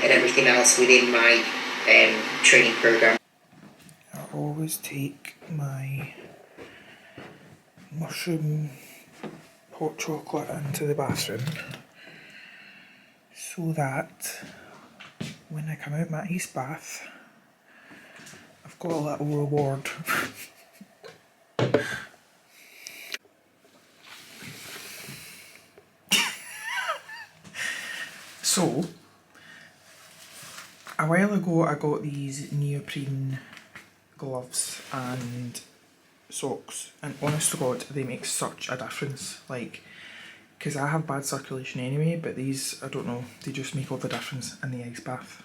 and everything else within my training program. I always take my mushroom hot chocolate into the bathroom so that when I come out my ice bath, I've got a little reward. So, a while ago I got these neoprene gloves and socks, and honest to God, they make such a difference. Like, because I have bad circulation anyway, but these, I don't know, they just make all the difference in the ice bath.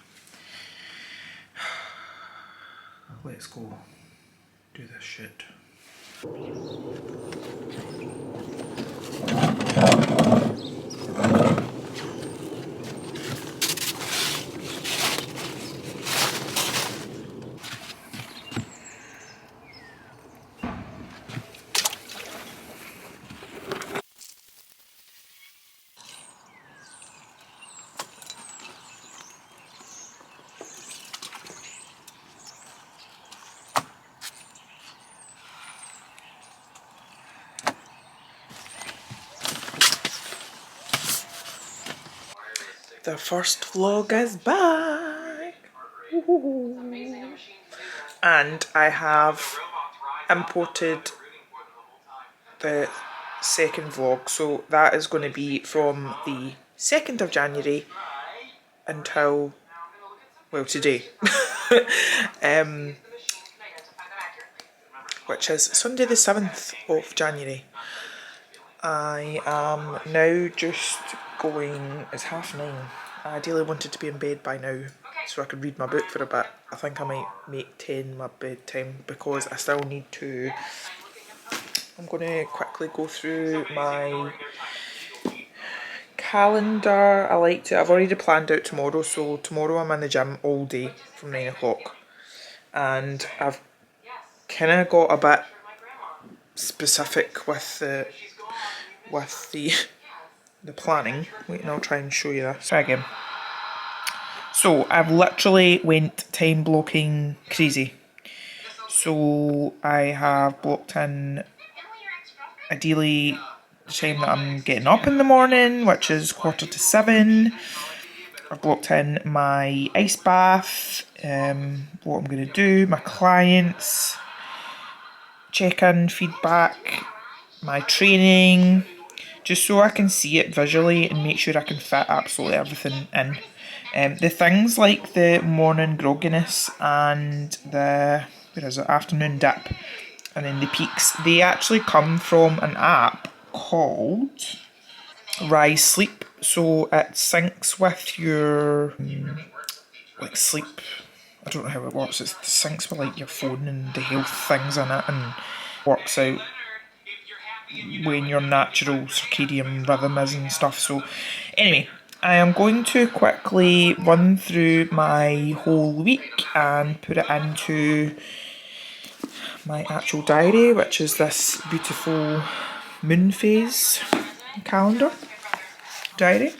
Let's go do this shit. The first vlog is back! And I have imported the second vlog, so that is going to be from the 2nd of January until, well, today. Which is Sunday the 7th of January. I am now just going, it's 9:30. I ideally wanted to be in bed by now so I could read my book for a bit. I think I might make 10 my bedtime because I still need to, I'm going to quickly go through my calendar. I've already planned out tomorrow, so tomorrow I'm in the gym all day from 9 o'clock. And I've kind of got a bit specific with the planning. Wait, and I'll try and show you this. Try again. So I've literally went time blocking crazy. So I have blocked in ideally the time that I'm getting up in the morning, which is 7:15. I've blocked in my ice bath, what I'm going to do, my clients, check-in, feedback, my training, just so I can see it visually and make sure I can fit absolutely everything in. The things like the morning grogginess and the afternoon dip and then the peaks, they actually come from an app called Rise Sleep. So it syncs with your like sleep, I don't know how it works, it syncs with like your phone and the health things in it and works out when your natural circadian rhythm is and stuff. So anyway, I am going to quickly run through my whole week and put it into my actual diary, which is this beautiful moon phase calendar diary.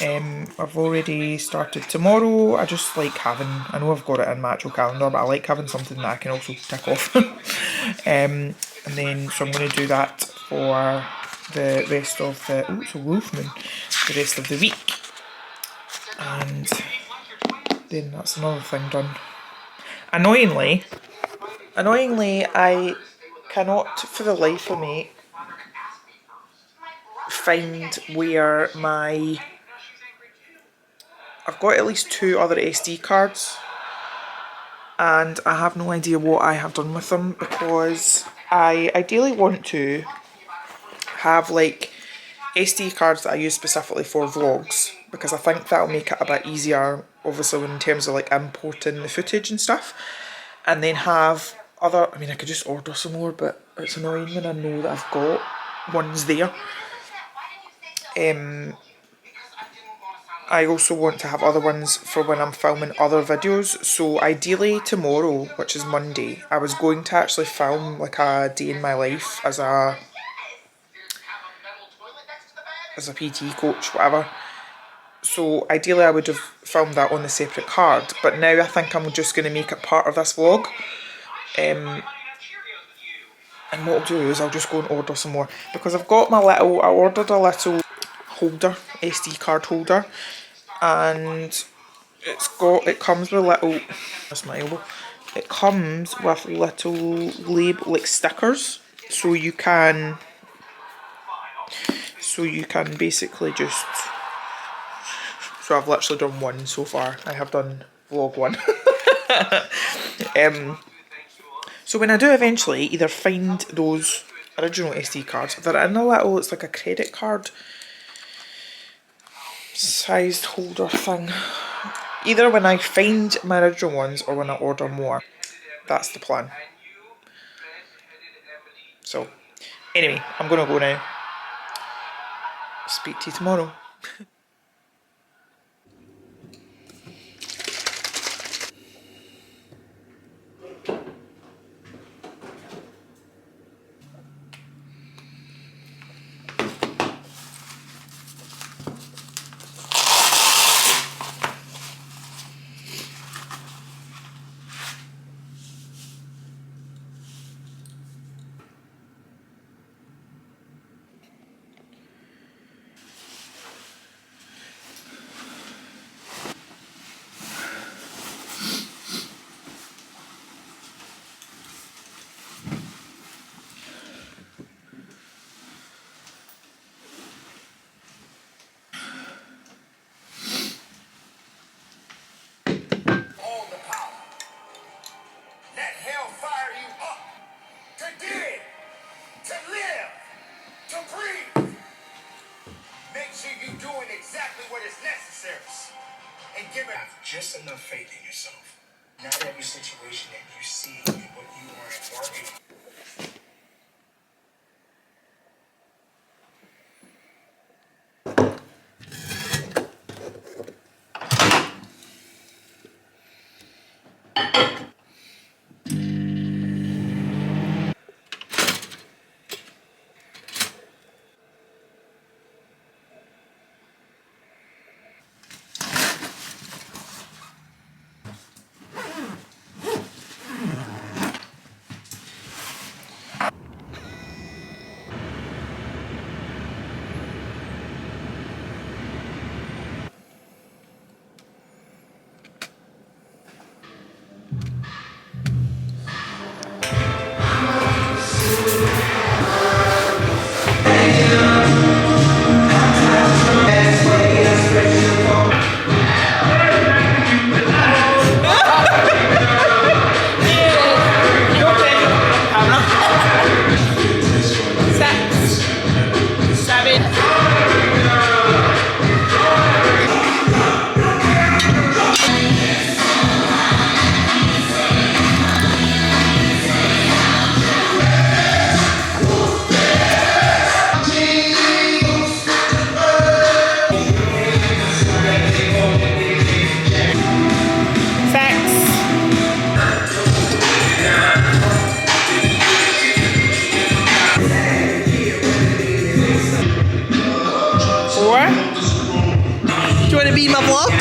I've already started tomorrow. I just like having, I know I've got it in my actual calendar, but I like having something that I can also tick off. And then, so I'm going to do that for the rest of the, oh, it's a wolf moon, the rest of the week. And then that's another thing done. Annoyingly, I cannot for the life of me find where my, I've got at least 2 other SD cards and I have no idea what I have done with them, because I ideally want to have like SD cards that I use specifically for vlogs, because I think that'll make it a bit easier obviously in terms of like importing the footage and stuff, and then have other, I mean I could just order some more, but it's annoying when I know that I've got ones there. I also want to have other ones for when I'm filming other videos. So ideally tomorrow, which is Monday, I was going to actually film like a day in my life as a PT coach, whatever. So ideally I would have filmed that on the separate card, but now I think I'm just going to make it part of this vlog. And what I'll do is I'll just go and order some more, because I've got my little, I ordered a little holder, SD card holder, and it comes with little, that's my elbow, it comes with little label, like stickers, so you can basically just, so I've literally done one so far. I have done vlog one. So when I do eventually either find those original SD cards, they're in a little, it's like a credit card sized holder thing. Either when I find my original ones or when I order more. That's the plan. So, anyway, I'm gonna go now. Speak to you tomorrow. Just enough faith in yourself. Not every situation that you see and what you are embarking on. Do you want to be in my vlog?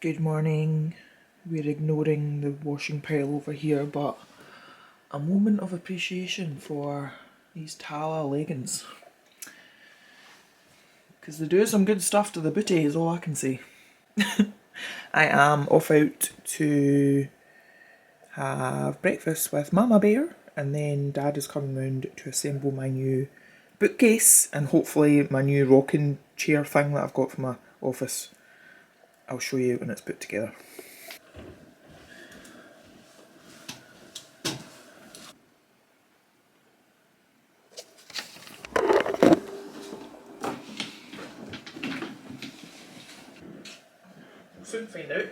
Good morning. We're ignoring the washing pile over here, but a moment of appreciation for these Tala leggings. Because they do some good stuff to the booty is all I can say. I am off out to have breakfast with Mama Bear, and then Dad is coming round to assemble my new bookcase and hopefully my new rocking chair thing that I've got for my office. I'll show you when it's put together. We'll soon find out.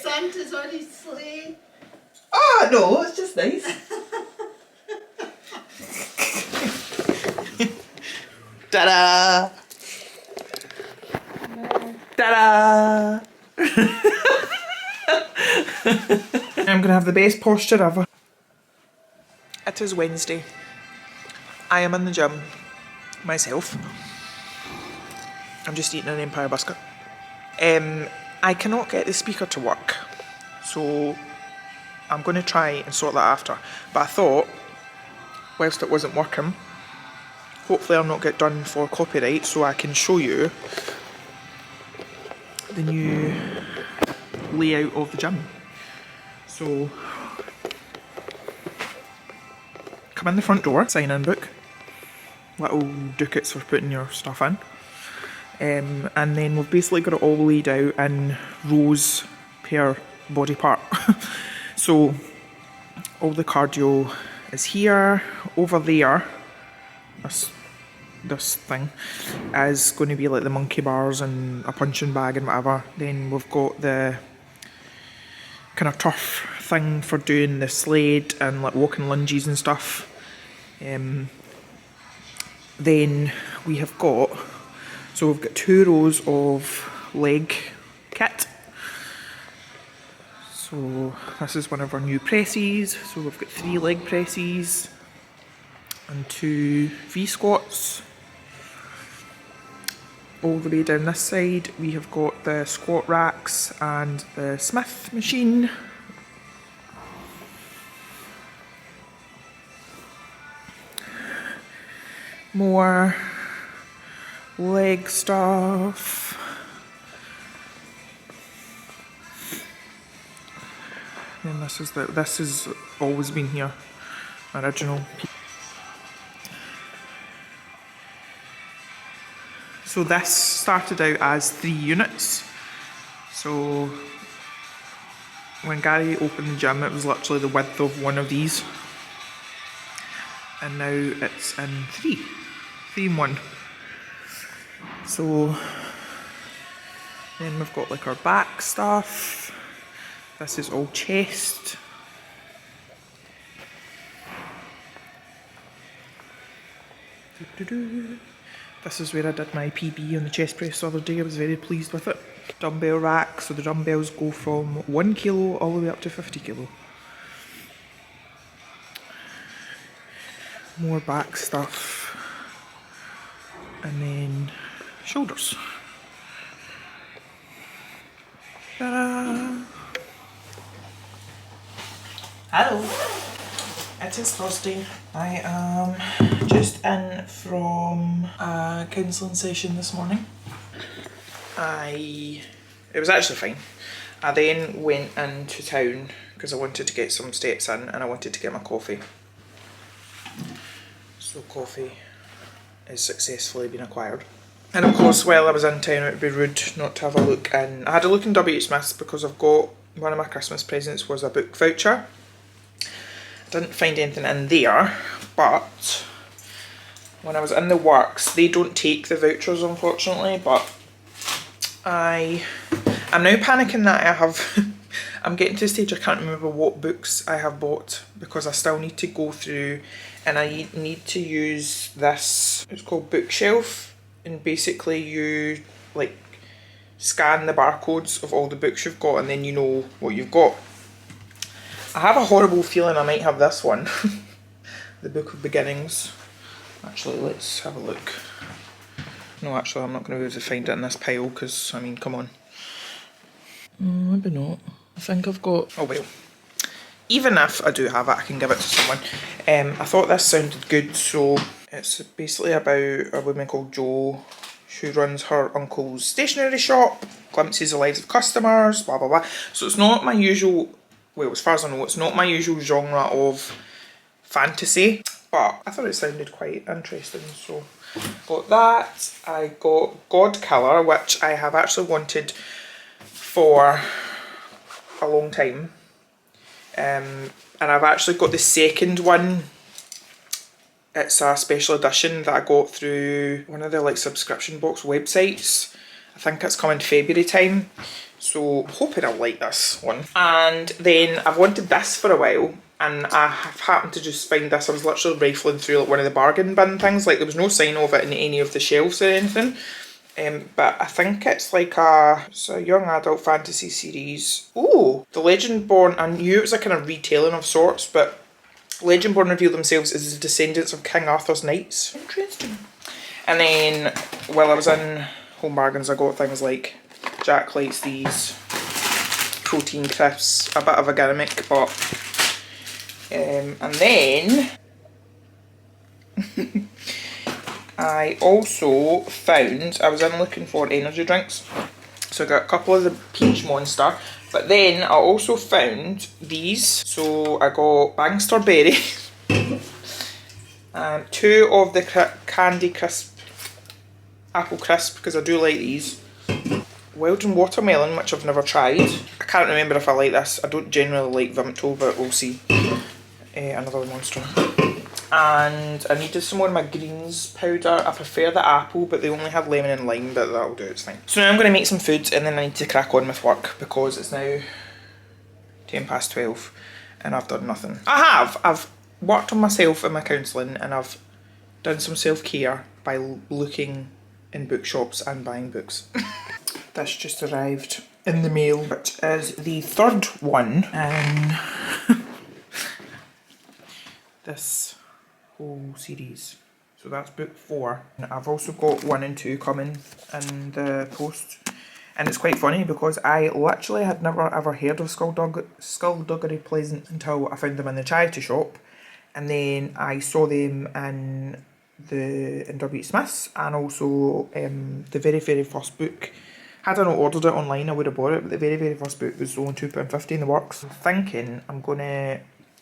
Santa's on his sleigh. Ah, no, it's just nice. Ta-da! Ta-da! I'm gonna have the best posture ever. It is Wednesday. I am in the gym myself. I'm just eating an Empire biscuit. I cannot get the speaker to work, so I'm going to try and sort that after. But I thought, whilst it wasn't working, hopefully I'll not get done for copyright, so I can show you the new layout of the gym. So, come in the front door, sign in book, little ducats for putting your stuff in. And then we've basically got it all laid out in rows per body part. So all the cardio is here. Over there, this thing is going to be like the monkey bars and a punching bag and whatever. Then we've got the kind of turf thing for doing the sled and like walking lunges and stuff. Then we have got, so we've got 2 rows of leg kit. So this is one of our new presses. So we've got 3 leg presses and 2 V squats. All the way down this side we have got the squat racks and the Smith machine. More leg stuff. And this has always been here, original. So this started out as 3 units. So when Gary opened the gym, it was literally the width of one of these, and now it's in 3 in 1. So then we've got like our back stuff. This is all chest. This is where I did my PB on the chest press the other day. I was very pleased with it. Dumbbell rack, so the dumbbells go from 1 kilo all the way up to 50 kilo. More back stuff. And then shoulders. Ta-da! Hello. It is Thursday. I am just in from a counselling session this morning. It was actually fine. I then went into town because I wanted to get some steps in and I wanted to get my coffee. So coffee is successfully been acquired. And of course while I was in town it would be rude not to have a look in. I had a look in WH Smith's because I've got one of my Christmas presents was a book voucher. Didn't find anything in there, but when I was in the works, they don't take the vouchers unfortunately, but I'm now panicking that I have, I'm getting to the stage I can't remember what books I have bought because I still need to go through and I need to use this, it's called Bookshelf, and basically you like scan the barcodes of all the books you've got and then you know what you've got. I have a horrible feeling I might have this one, the Book of Beginnings. Actually, let's have a look. No, actually, I'm not going to be able to find it in this pile because, I mean, come on. Maybe not. I think I've got... Oh, well. even if I do have it, I can give it to someone. I thought this sounded good, so it's basically about a woman called Jo who runs her uncle's stationery shop, glimpses the lives of customers, blah blah blah. So it's not my usual, well, as far as I know, it's not my usual genre of fantasy, but I thought it sounded quite interesting, so got that. I got God Killer, which I have actually wanted for a long time, and I've actually got the second one. It's a special edition that I got through one of the like subscription box websites. I think it's coming February time, so hoping I'll like this one. And then I've wanted this for a while, and I have happened to just find this. I was literally rifling through like one of the bargain bin things, like there was no sign of it in any of the shelves or anything. But I think it's like it's a young adult fantasy series. Oh, The Legendborn. I knew it was a kind of retelling of sorts, but Legendborn reveal themselves as the descendants of King Arthur's knights. Interesting. And then while I was in Home Bargains, I got things like Jack likes these protein crisps, a bit of a gimmick, but and then I also found, I was in looking for energy drinks, so I got a couple of the Peach Monster, but then I also found these. So I got Bangster Berry, and 2 of the Candy Crisp, Apple Crisp, because I do like these. Weldon Watermelon, which I've never tried. I can't remember if I like this. I don't generally like Vimto, but we'll see. Another Monster. And I needed some more of my greens powder. I prefer the apple, but they only have lemon and lime, but that'll do, it's fine. So now I'm going to make some food, and then I need to crack on with work, because it's now 12:10, and I've done nothing. I've worked on myself in my counselling, and I've done some self-care by looking in bookshops and buying books. This just arrived in the mail, which is the 3rd one in this whole series. So that's book 4. And I've also got 1 and 2 coming in the post. And it's quite funny because I literally had never ever heard of Skullduggery Pleasant until I found them in the charity shop. And then I saw them in W. Smith's, and also the very first book. Had I not ordered it online, I would have bought it, but the very first book was only £2.50 in the works. I'm thinking I'm gonna,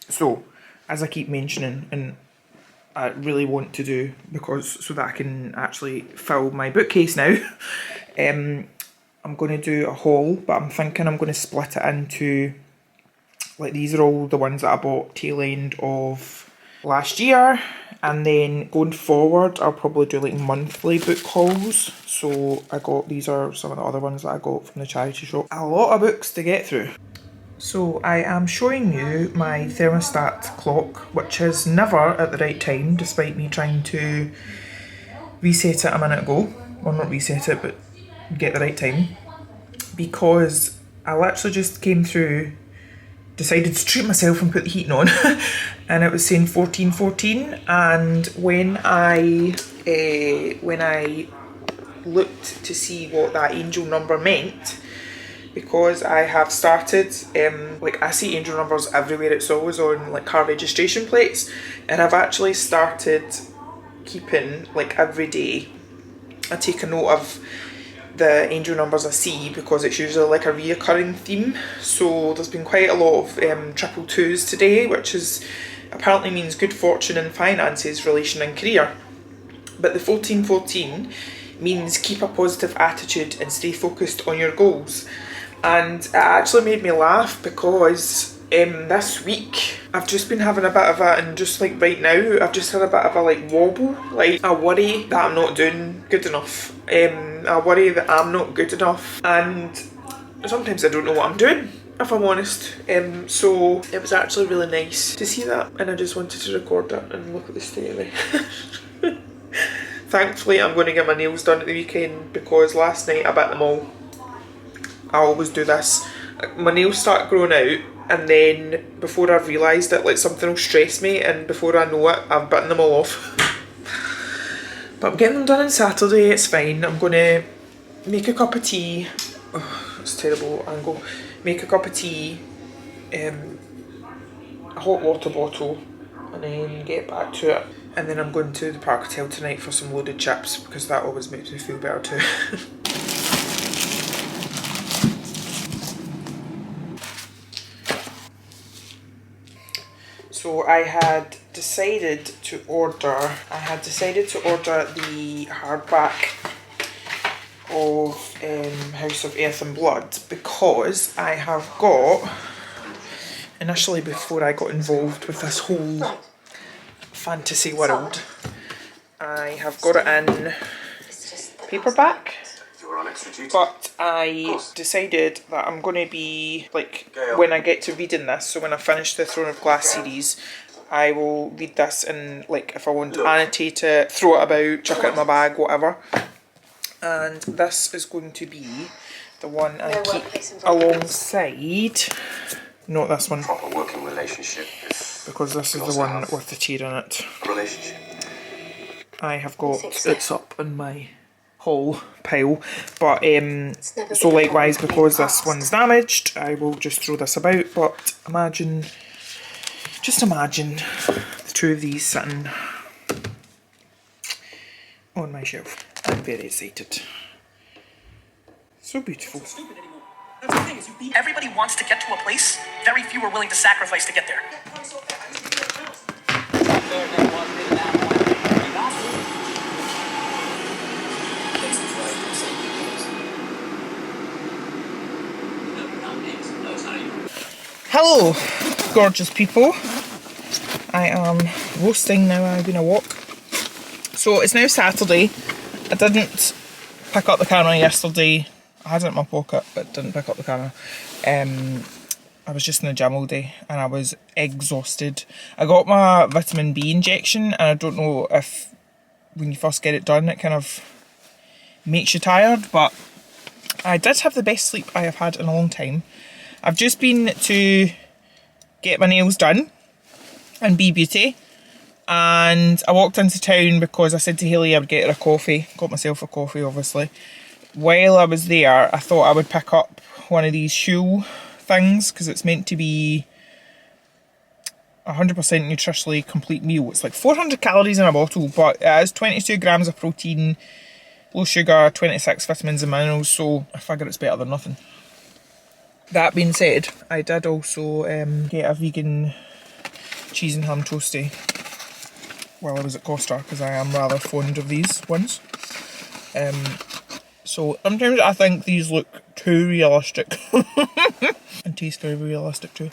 so as I keep mentioning, and I really want to do, because so that I can actually fill my bookcase now, I'm going to do a haul, but I'm thinking I'm going to split it into, like, these are all the ones that I bought tail end of last year, and then going forward I'll probably do like monthly book hauls. So these are some of the other ones that I got from the charity shop. A lot of books to get through. So I am showing you my thermostat clock, which is never at the right time, despite me trying to reset it a minute ago. Well, not reset it, but get the right time. Because I literally just came through, decided to treat myself and put the heating on, and it was saying 14:14. And when I looked to see what that angel number meant, because I have started, like, I see angel numbers everywhere. It's always on like car registration plates, and I've actually started keeping, like, every day I take a note of the angel numbers I see, because it's usually like a reoccurring theme. So there's been quite a lot of 222s today, which is apparently means good fortune in finances, relation and career. But the 1414 means keep a positive attitude and stay focused on your goals. And it actually made me laugh, because this week I've just been having a bit of a, and just like right now, I've just had a bit of a like wobble. Like, I worry that I'm not doing good enough. I worry that I'm not good enough, and sometimes I don't know what I'm doing, if I'm honest. So it was actually really nice to see that, and I just wanted to record it and look at the state of it. Thankfully I'm going to get my nails done at the weekend, because last night I bit them all. I always do this. My nails start growing out, and then before I've realised it, like, something will stress me, and before I know it, I've bitten them all off. But I'm getting them done on Saturday, it's fine. I'm going to make a cup of tea. Oh, it's a terrible angle. Make a cup of tea, a hot water bottle and then get back to it. And then I'm going to the Park Hotel tonight for some loaded chips because that always makes me feel better too. So I had decided to order the hardback of House of Earth and Blood because I have got, initially before I got involved with this whole fantasy world, I have got it in paperback, but I decided that I'm going to be, like, when I get to reading this, so when I finish the Throne of Glass series, I will read this and, like, if I want to annotate it, throw it about, chuck it in my bag, whatever. And this is going to be the one I keep alongside, not this one, proper working relationship, because this is the one with the tear in it. I have got, it's up in my haul pile, but so likewise, because this one's damaged, I will just throw this about. But imagine, just imagine the two of these sitting on my shelf. I'm very excited. So beautiful. Everybody wants to get to a place, very few are willing to sacrifice to get there. Hello, gorgeous people. I am roasting now. I've been a walk. So it's now Saturday. I didn't pick up the camera yesterday. I had it in my pocket, but didn't pick up the camera. I was just in the gym all day and I was exhausted. I got my vitamin B injection and I don't know if when you first get it done it kind of makes you tired, but I did have the best sleep I have had in a long time. I've just been to get my nails done in B Beauty, and I walked into town because I said to Hayley I would get her a coffee. Got myself a coffee, obviously. While I was there, I thought I would pick up one of these shoe things because it's meant to be 100% nutritionally complete meal. It's like 400 calories in a bottle, but it has 22 grams of protein, low sugar, 26 vitamins and minerals, so I figure it's better than nothing. That being said, I did also get a vegan cheese and ham toastie while I was at Costa because I am rather fond of these ones. So sometimes I think these look too realistic and taste very realistic too.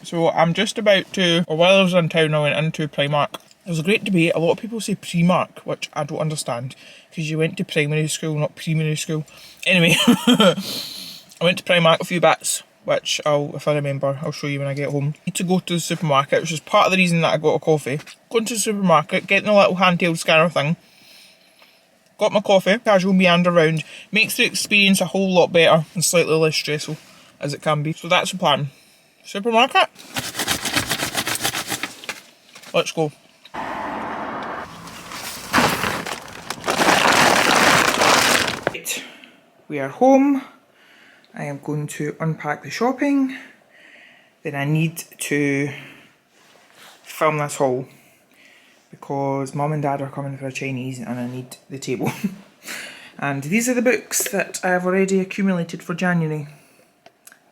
So I'm just about to, or while I was in town I went into Primark. There was a great debate. A lot of people say Primark, which I don't understand because you went to primary school, not primary school. Anyway. I went to Primark a few bits, which if I remember, I'll show you when I get home. I need to go to the supermarket, which is part of the reason that I got a coffee. Going to the supermarket, getting a little handheld scanner thing. Got my coffee, casual meander round. Makes the experience a whole lot better and slightly less stressful as it can be. So that's the plan. Supermarket. Let's go. Right, we are home. I am going to unpack the shopping, then I need to film this haul because Mum and Dad are coming for a Chinese and I need the table. And these are the books that I have already accumulated for January,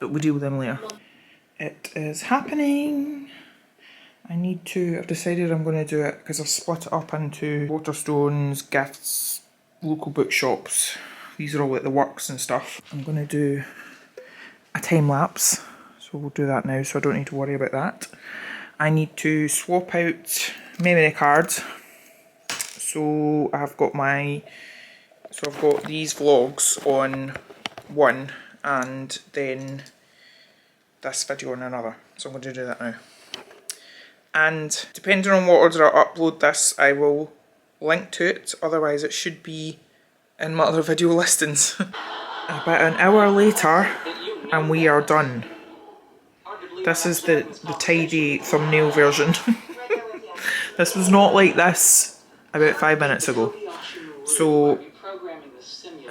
but we'll deal with them later. It is happening. I've decided I'm going to do it because I've split it up into Waterstones, gifts, local bookshops. These are all like the works and stuff. I'm going to do a time lapse, so we'll do that now so I don't need to worry about that. I need to swap out memory cards. So I've got these vlogs on one and then this video on another. So I'm going to do that now. And depending on what order I upload this, I will link to it, otherwise it should be in my other video listings. About an hour later and we are done. This is the tidy thumbnail version. This was not like this about 5 minutes ago. So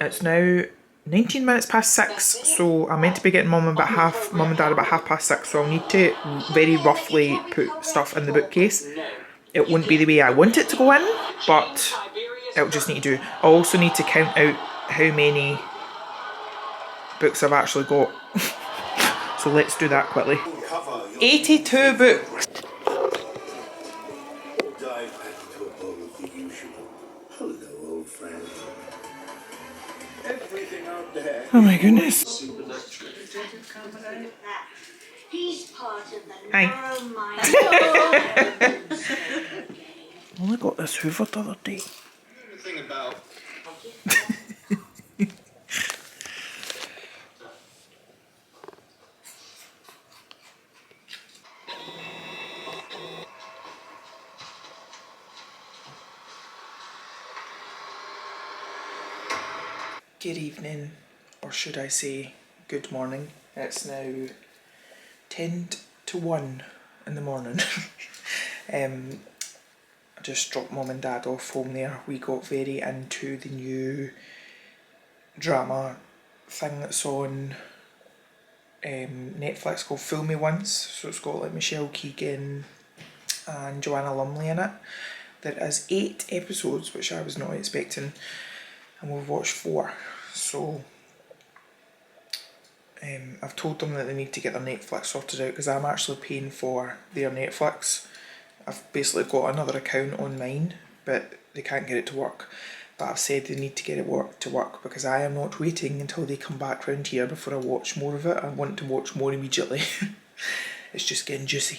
it's now 19 minutes past 6, so I'm meant to be getting mum and dad about 6:30, so I'll need to very roughly put stuff in the bookcase. It won't be the way I want it to go in, but it'll just need to do. I also need to count out how many books I've actually got. So let's do that quickly. 82 books. Dive back into a bowl of the usual. Hello, old friend. Everything out there. Oh my goodness. Supernatural. He's part of the Hi. narrow mind. I only got this hoovered the other day. The thing about Good evening, or should I say good morning. It's now 10 to 1 in the morning. I just dropped mum and dad off home there. We got very into the new drama thing that's on Netflix called Fool Me Once. So it's got like Michelle Keegan and Joanna Lumley in it. There is 8 episodes, which I was not expecting, and we've watched 4. So I've told them that they need to get their Netflix sorted out, because I'm actually paying for their Netflix. I've basically got another account on mine, but they can't get it to work. But I've said they need to get it to work because I am not waiting until they come back round here before I watch more of it. I want to watch more immediately. It's just getting juicy.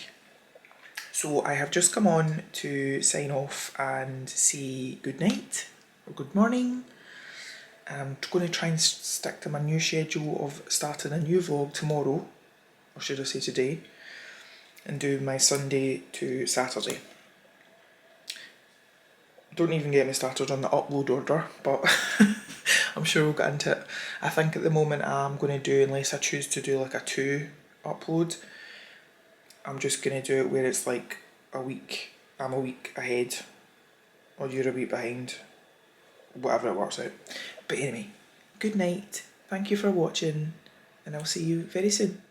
So I have just come on to sign off and say good night or good morning. I'm going to try and stick to my new schedule of starting a new vlog tomorrow, or should I say today, and do my Sunday to Saturday. Don't even get me started on the upload order, but I'm sure we'll get into it. I think at the moment I'm going to do, unless I choose to do like a 2 upload, I'm just going to do it where it's like a week, I'm a week ahead, or you're a week behind, whatever it works out. But anyway, good night, thank you for watching, and I'll see you very soon.